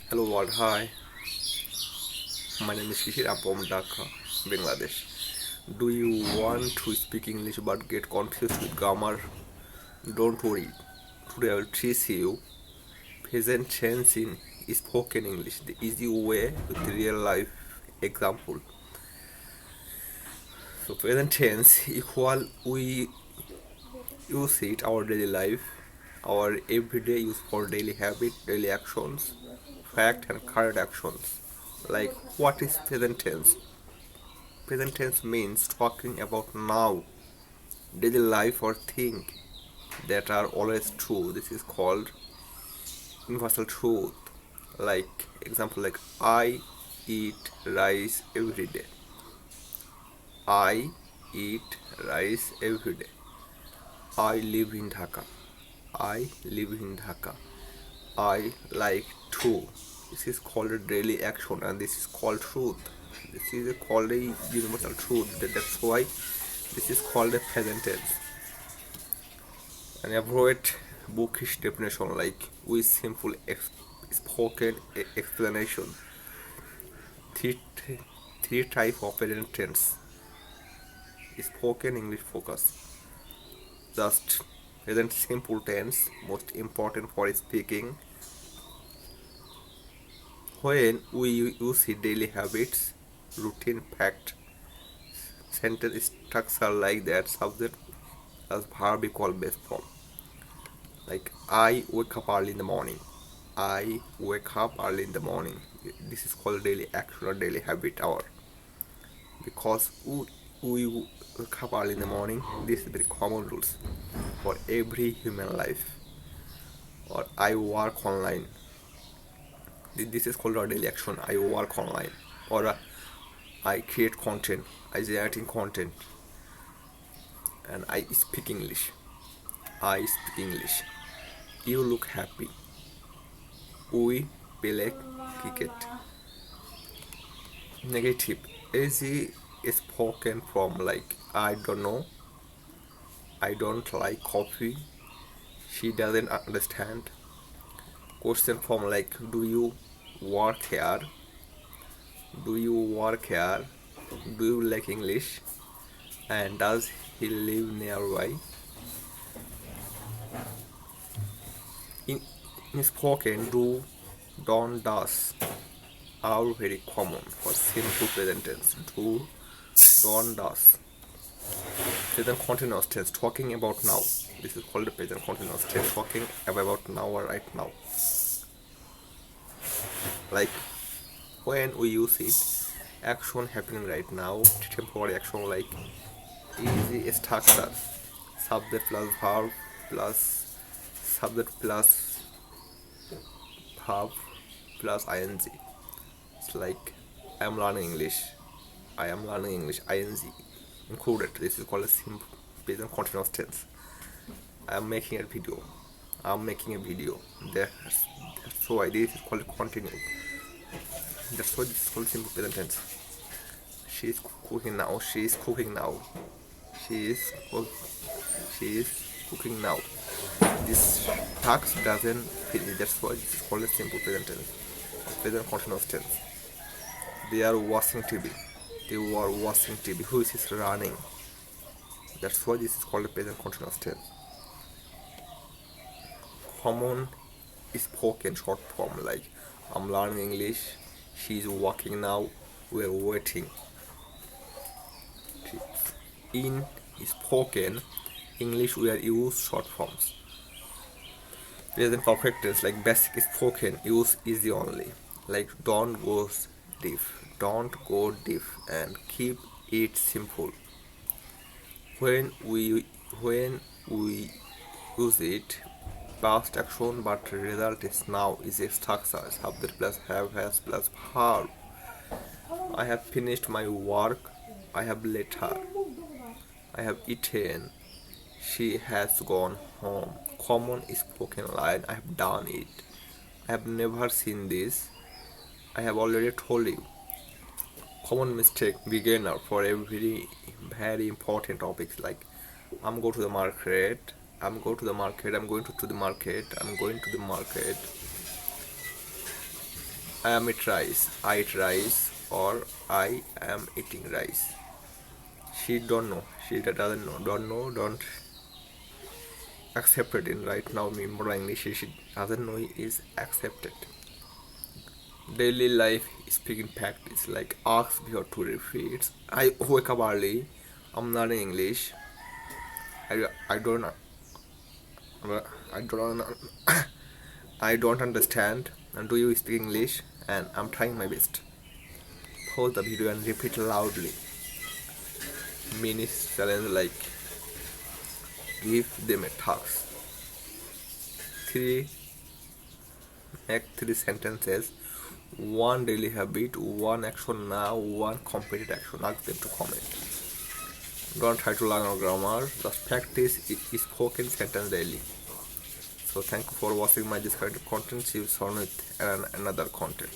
Hello world, hi. My name is Shishir. I'm from Dhaka, Bangladesh. Do you want to speak English but get confused with grammar? Don't worry. Today I will teach you present tense in spoken English, the easy way with real life example. So present tense equal we use it our daily life, our everyday use for daily habit, daily actions, fact and current actions. Like what is present tense? Present tense means talking about now, daily life or thing that are always true. This is called universal truth. Like example, like I eat rice every day. I eat rice every day. I live in Dhaka. I live in Dhaka. I like to. This is called a daily action and this is called truth. This is called a universal truth. That's why this is called a present tense. And avoid bookish definition like with simple spoken explanation. Three, three type of present tense. Spoken English focus. Just present simple tense, most important for speaking. When we use it daily habits, routine fact, sentence structure like that, subject as verb equal base form. Like I wake up early in the morning. I wake up early in the morning. This is called daily action or daily habit hour. Because we wake up early in the morning, this is very common rules for every human life. Or I work online. This is called our daily action. I work online. Or I create content. I generating content. And I speak English. I speak English. You look happy. We play cricket. Negative. Easy spoken from like I don't know. I don't like coffee. She doesn't understand. Question from like do you work here? Do you work here? Do you like English? And does he live nearby? In spoken, do, don't, does are very common for simple present tense. Do, don't, does. Present continuous tense, talking about now. This is called the present continuous tense, talking about now or right now. Like when we use it, action happening right now, temporary action like easy structure, subject plus verb plus subject plus verb plus ing. It's like I am learning English. I am learning English. Ing included. This is called a simple present continuous tense. I am making a video. I'm making a video. That's why this is called continue. That's why this is called simple present tense. She is cooking now. She is cooking now. She is she is cooking now. This task doesn't finish. That's why this is called a simple present tense. Present continuous tense. They are watching TV. They were watching TV. Who is running? That's why this is called a present continuous tense. Common spoken short form like I'm learning English. She's walking now. We're waiting. In spoken English, we are use short forms. Present perfect tense like basic spoken use easy only. Like don't go deep, don't go deep, and keep it simple. When we use it, past action but result is now is a structure. Subject plus have has plus verb. I have finished my work. I have let her. I have eaten. She has gone home. Common spoken line. I have done it. I have never seen this. I have already told you. Common mistake beginner for every very important topics like I'm going to the market. I'm going to the market. I'm going to the market. I'm going to the market. I am eat rice, I eat rice, or I am eating rice. She don't know. She doesn't know. Don't know. Don't accept it in right now. Me more English. She doesn't know is accepted. Daily life speaking practice like ask before to repeat. I wake up early. I'm learning English. I don't I don't I don't understand. And do you speak English? And I'm trying my best. Pause the video and repeat loudly. Mini challenge like give them a task. 3 Make 3 sentences. One daily habit, one action now, one completed action. Ask them to comment. Don't try to learn our grammar. Just practice spoken sentence daily. So thank you for watching my this kind of content. See you soon with another content.